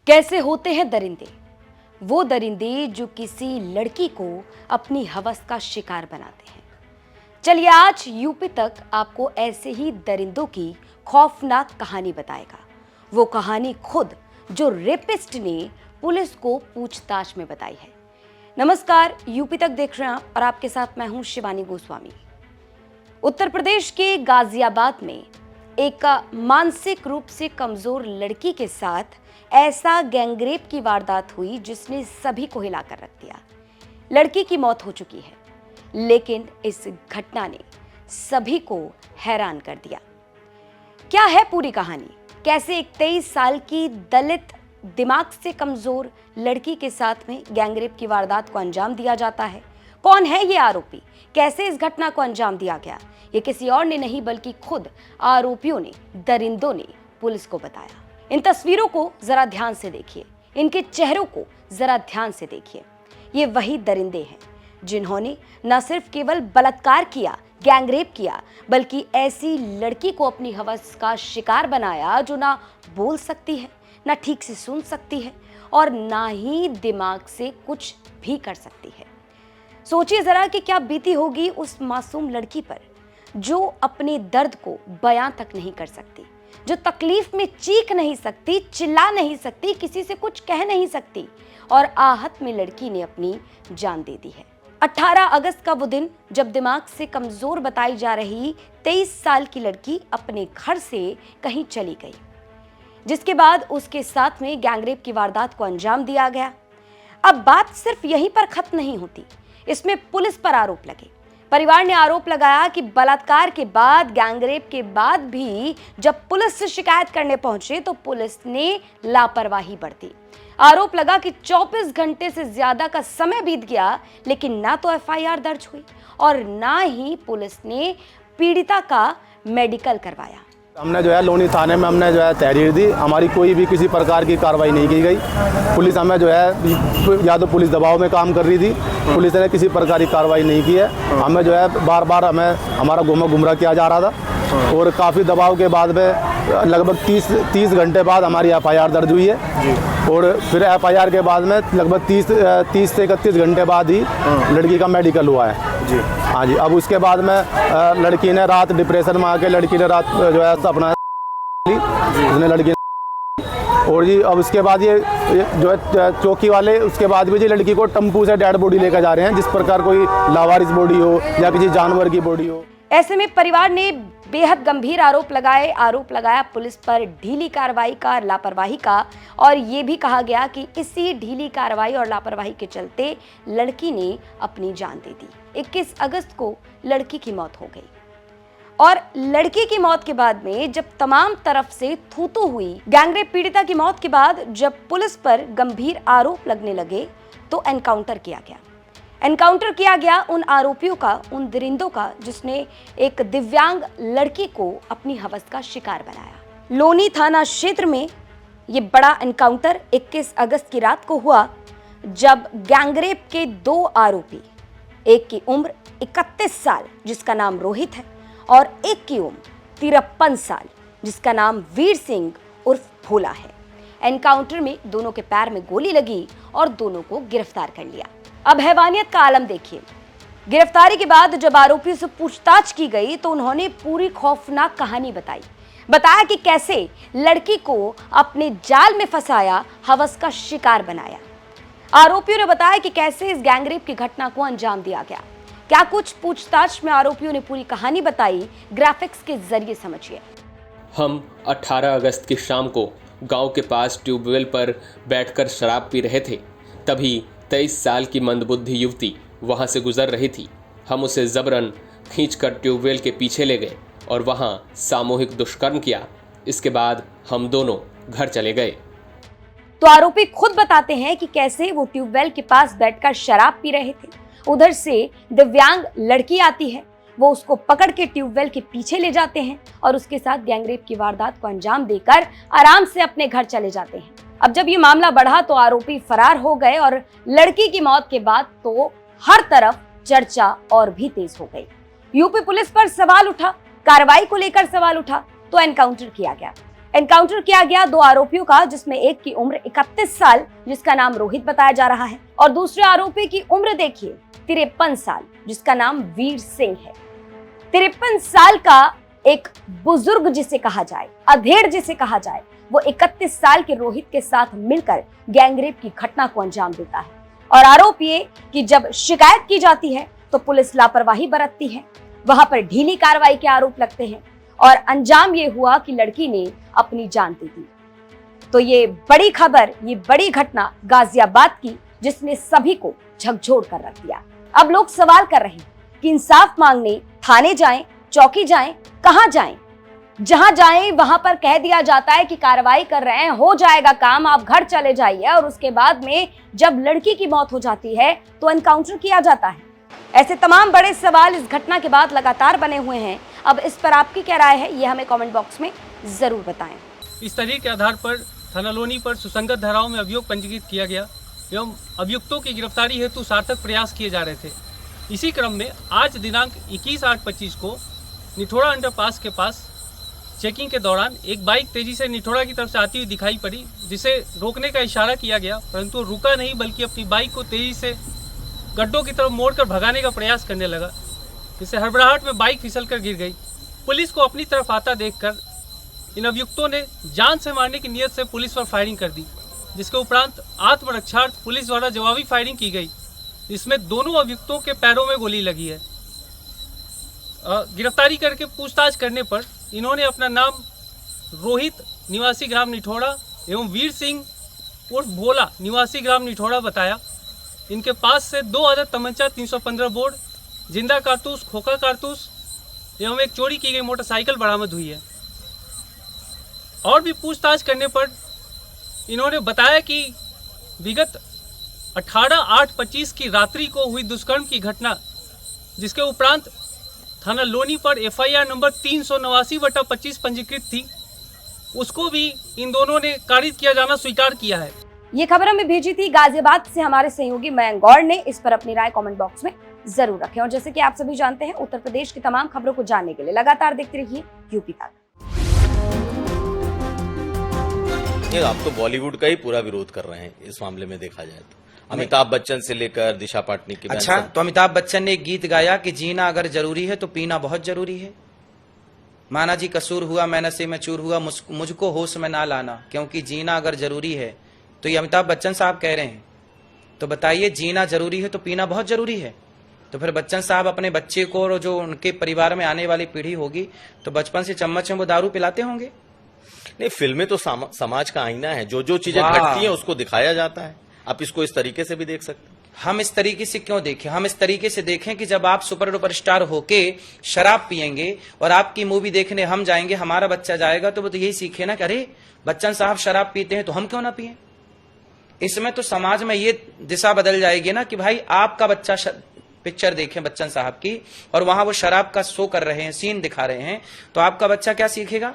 कैसे होते हैं दरिंदे? वो दरिंदे जो किसी लड़की को अपनी हवस का शिकार बनाते हैं। चलिए आज यूपी तक आपको ऐसे ही दरिंदों की खौफनाक कहानी बताएगा। वो कहानी खुद जो रेपिस्ट ने पुलिस को पूछताछ में बताई है। नमस्कार, यूपी तक देख रहे हैं आप और आपके साथ मैं हूं शिवानी गोस्वामी। उत्तर प्रदेश के गाजियाबाद में एक मानसिक रूप से कमजोर लड़की के साथ ऐसा गैंगरेप की वारदात हुई जिसने सभी को हिलाकर रख दिया। लड़की की मौत हो चुकी है, लेकिन इस घटना ने सभी को हैरान कर दिया। क्या है पूरी कहानी? कैसे एक 23 साल की दलित दिमाग से कमजोर लड़की के साथ में गैंगरेप की वारदात को अंजाम दिया जाता है? कौन है ये आरोपी? कैसे इस घटना को अंजाम दिया गया? ये किसी और ने नहीं बल्कि खुद आरोपियों ने, दरिंदों ने पुलिस को बताया। इन तस्वीरों को जरा ध्यान से देखिए, इनके चेहरों को जरा ध्यान से देखिए। ये वही दरिंदे हैं जिन्होंने न सिर्फ केवल बलात्कार किया, गैंगरेप किया, बल्कि ऐसी लड़की को अपनी हवस का शिकार बनाया जो ना बोल सकती है, ना ठीक से सुन सकती है और ना ही दिमाग से कुछ भी कर सकती है। सोचिए जरा कि क्या बीती होगी उस मासूम लड़की पर जो अपने दर्द को बयां तक नहीं कर सकती, जो तकलीफ में चीख नहीं सकती, चिल्ला नहीं सकती, किसी से कुछ कह नहीं सकती और आहत में लड़की ने अपनी जान दे दी है। 18 अगस्त का वो दिन जब दिमाग से कमजोर बताई जा रही 23 साल की लड़की अपने घर से कहीं चली गई, जिसके बाद उसके साथ में गैंगरेप की वारदात को अंजाम दिया गया। अब बात सिर्फ यहीं पर खत्म नहीं होती, इसमें पुलिस पर आरोप लगे। परिवार ने आरोप लगाया कि बलात्कार के बाद, गैंगरेप के बाद भी जब पुलिस से शिकायत करने पहुंचे तो पुलिस ने लापरवाही बरती। आरोप लगा कि 24 घंटे से ज्यादा का समय बीत गया, लेकिन ना तो एफआईआर दर्ज हुई और ना ही पुलिस ने पीड़िता का मेडिकल करवाया। हमने लोनी थाने में हमने तहरीर दी, हमारी कोई भी किसी प्रकार की कार्रवाई नहीं की गई। पुलिस हमें या तो पुलिस दबाव में काम कर रही थी, पुलिस ने किसी प्रकार की कार्रवाई नहीं की है। हमें बार बार हमें हमारा गुमराह किया जा रहा था और काफ़ी दबाव के बाद में लगभग 30 घंटे बाद हमारी एफआईआर दर्ज हुई है और फिर एफआईआर के बाद में लगभग 30 से 31 घंटे बाद ही लड़की का मेडिकल हुआ है जी। हाँ जी, अब उसके बाद में लड़की ने रात डिप्रेशन में आके लड़की ने रात अपना उसने लड़की और जी अब उसके बाद ये चौकी वाले उसके बाद भी जी लड़की को टम्पू से डेड बॉडी लेकर जा रहे हैं, जिस प्रकार कोई लावारिस बॉडी हो या किसी जानवर की बॉडी हो। ऐसे में परिवार ने बेहद गंभीर आरोप लगाया पुलिस पर ढीली कार्रवाई का, लापरवाही का, और ये भी कहा गया कि इसी ढीली कार्रवाई और लापरवाही के चलते लड़की ने अपनी जान दे दी। 21 अगस्त को लड़की की मौत हो गई और लड़की की मौत के बाद में जब तमाम तरफ से थू-थू हुई, गैंगरेप पीड़िता की मौत के बाद जब पुलिस पर गंभीर आरोप लगने लगे तो एनकाउंटर किया गया उन आरोपियों का, उन दरिंदों का जिसने एक दिव्यांग लड़की को अपनी हवस का शिकार बनाया। लोनी थाना क्षेत्र में ये बड़ा एनकाउंटर 21 अगस्त की रात को हुआ जब गैंगरेप के 2 आरोपी, एक की उम्र 31 साल जिसका नाम रोहित है और एक की उम्र 53 साल जिसका नाम वीर सिंह उर्फ भोला है। एनकाउंटर में दोनों के पैर में गोली लगी और दोनों को गिरफ्तार कर लिया। अब हैवानियत का आलम देखिए। गिरफ्तारी के बाद जब आरोपियों से पूछताछ की गई तो उन्होंने पूरी खौफनाक कहानी बताया कि कैसे लड़की को अपने जाल में फंसाया, हवस का शिकार बनाया। आरोपियों ने बताया कि कैसे इस गैंगरेप की घटना को अंजाम दिया गया। क्या कुछ पूछताछ में आरोपियों ने पूरी कहानी बताई, ग्राफिक्स के जरिए समझिए। हम 18 अगस्त की शाम को गांव के पास ट्यूबवेल पर बैठकर शराब पी रहे थे। तभी 23 साल की मंदबुद्धि युवती वहां से गुजर रही थी। हम उसे जबरन खींचकर ट्यूबवेल के पीछे ले गए और वहां सामूहिक दुष्कर्म किया। इसके बाद हम दोनों घर चले गए। तो आरोपी खुद बताते हैं कि कैसे वो ट्यूबवेल के पास बैठकर शराब पी रहे थे। उधर से दिव्यांग लड़की आती है, वो उसको पकड़ के ट्यूबवेल के पीछे ले जाते हैं और उसके साथ गैंगरेप की वारदात को अंजाम देकर आराम से अपने घर चले जाते हैं। अब जब ये मामला बढ़ा तो आरोपी फरार हो गए और लड़की की मौत के बाद तो हर तरफ चर्चा और भी तेज हो गई। यूपी पुलिस पर सवाल उठा, कार्रवाई को लेकर सवाल उठा तो एनकाउंटर किया गया। एनकाउंटर किया गया 2 आरोपियों का, जिसमें एक की उम्र 31 साल जिसका नाम रोहित बताया जा रहा है और दूसरे आरोपी की उम्र देखिए 53 साल जिसका नाम वीर सिंह है। 53 साल का एक बुजुर्ग जिसे कहा जाए, अधेड़ जिसे कहा जाए, वो 31 साल के रोहित के साथ मिलकर गैंगरेप की घटना को अंजाम देता है। और आरोप ये कि जब शिकायत की जाती है तो पुलिस लापरवाही बरतती है, वहां पर ढीली कार्रवाई के आरोप लगते हैं और अंजाम ये हुआ कि लड़की ने अपनी जान दे दी। तो ये बड़ी खबर, ये बड़ी घटना गाजियाबाद की, जिसने सभी को झकझोर कर रख दिया। अब लोग सवाल कर रहे हैं कि इंसाफ मांगने थाने जाएं, चौकी जाएं, कहां जाएं? जहां जाएं वहां पर कह दिया जाता है कि कार्रवाई कर रहे हैं, हो जाएगा काम, आप घर चले जाइए। और उसके बाद में जब लड़की की मौत हो जाती है तो एनकाउंटर किया जाता है। ऐसे तमाम बड़े सवाल इस घटना के बाद लगातार बने हुए हैं। अब इस पर आपकी क्या राय है, ये हमें कमेंट बॉक्स में जरूर बताएं। इस तरीके के आधार पर थाना लोनी पर सुसंगत धाराओं में अभियोग पंजीकृत किया गया एवं अभियुक्तों की गिरफ्तारी हेतु सार्थक प्रयास किए जा रहे थे। इसी क्रम में आज दिनांक 21/8/25 को निठोड़ा अंडरपास के पास चेकिंग के दौरान एक बाइक तेजी से निठोड़ा की तरफ से आती हुई दिखाई पड़ी, जिसे रोकने का इशारा किया गया, परंतु रुका नहीं बल्कि अपनी बाइक को तेजी से गड्ढों की तरफ मोड़कर भगाने का प्रयास करने लगा, जिससे हड़बड़ाहट में बाइक फिसलकर गिर गई। पुलिस को अपनी तरफ आता देखकर इन अभियुक्तों ने जान से मारने की नीयत से पुलिस पर फायरिंग कर दी, जिसके उपरांत आत्मरक्षार्थ पुलिस द्वारा जवाबी फायरिंग की गई, जिसमें दोनों अभियुक्तों के पैरों में गोली लगी है। गिरफ्तारी करके पूछताछ करने पर इन्होंने अपना नाम रोहित निवासी ग्राम निठोड़ा एवं वीर सिंह उर्फ भोला निवासी ग्राम निठोड़ा बताया। इनके पास से 2 अदद तमंचा 315 बोर, जिंदा कारतूस, खोखा कारतूस एवं एक चोरी की गई मोटरसाइकिल बरामद हुई है। और भी पूछताछ करने पर इन्होंने बताया कि विगत 18/8/25 की रात्रि को हुई दुष्कर्म की घटना, जिसके उपरांत थाना लोनी पर FIR नंबर 389/25 पंजीकृत थी, उसको भी इन दोनों ने कारित किया जाना स्वीकार किया है। ये खबर हमें भेजी थी गाजियाबाद से हमारे सहयोगी मयंक गौड़ ने। इस पर अपनी राय कमेंट बॉक्स में जरूर रखें। और जैसे कि आप सभी जानते हैं, उत्तर प्रदेश की तमाम खबरों को जानने के लिए लगातार देखते रहिए यूपी तक। आप तो बॉलीवुड का ही पूरा विरोध कर रहे हैं इस मामले में देखा जाए तो। अमिताभ बच्चन से लेकर दिशा पाटनी की। अच्छा, तो अमिताभ बच्चन ने एक गीत गाया कि जीना अगर जरूरी है तो पीना बहुत जरूरी है। माना जी कसूर हुआ, मैं नशे में चूर हुआ, मुझको होश में ना लाना, क्योंकि जीना अगर जरूरी है। तो ये अमिताभ बच्चन साहब कह रहे हैं। तो बताइए, जीना जरूरी है तो पीना बहुत जरूरी है। तो फिर बच्चन साहब अपने बच्चे को और जो उनके परिवार में आने वाली पीढ़ी होगी, तो बचपन से चम्मच में वो दारू पिलाते होंगे। नहीं, फिल्में तो समाज का आईना है, जो जो चीजें घटती हैं उसको दिखाया जाता है। आप इसको इस तरीके से भी देख सकते हैं। हम इस तरीके से क्यों देखें? हम इस तरीके से देखें कि जब आप सुपर डुपर स्टार होके शराब पियेंगे और आपकी मूवी देखने हम जाएंगे, हमारा बच्चा जाएगा, तो वो तो यही सीखे ना कि अरे बच्चन साहब शराब पीते हैं तो हम क्यों ना पिए। इसमें तो समाज में ये दिशा बदल जाएगी ना कि भाई आपका बच्चा पिक्चर देखें बच्चन साहब की और वहां वो शराब का शो कर रहे हैं, सीन दिखा रहे हैं, तो आपका बच्चा क्या सीखेगा?